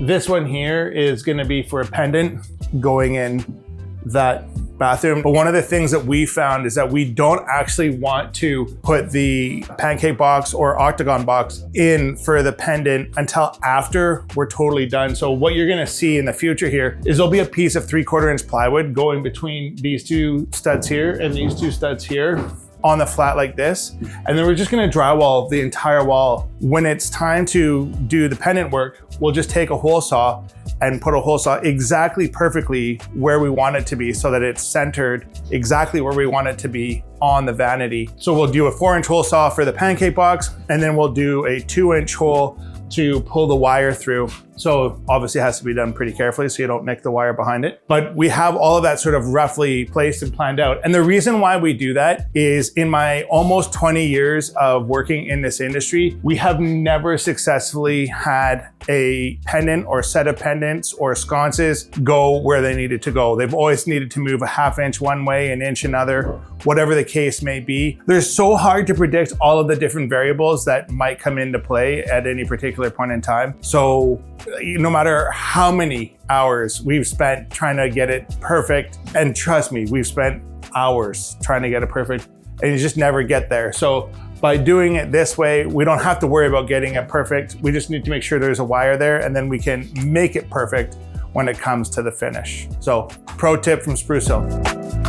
This one here is gonna be for a pendant going in that bathroom. But one of the things that we found is that we don't actually want to put the pancake box or octagon box in for the pendant until after we're totally done. So what you're gonna see in the future here is there'll be a piece of 3/4 inch plywood going between these two studs here and these two studs here on the flat like this. And then we're just gonna drywall the entire wall. When it's time to do the pendant work, we'll just take a hole saw and put a hole saw exactly perfectly where we want it to be so that it's centered exactly where we want it to be on the vanity. So we'll do a 4-inch hole saw for the pancake box, and then we'll do a 2-inch hole to pull the wire through. So obviously it has to be done pretty carefully so you don't nick the wire behind it. But we have all of that sort of roughly placed and planned out. And the reason why we do that is in my almost 20 years of working in this industry, we have never successfully had a pendant or set of pendants or sconces go where they needed to go. They've always needed to move a 1/2 inch one way, 1 inch another, whatever the case may be. They're so hard to predict all of the different variables that might come into play at any particular point in time. So no matter how many hours we've spent trying to get it perfect, and trust me, we've spent hours trying to get it perfect, and you just never get there. So by doing it this way, we don't have to worry about getting it perfect. We just need to make sure there's a wire there, and then we can make it perfect when it comes to the finish. So pro tip from Sprucehill.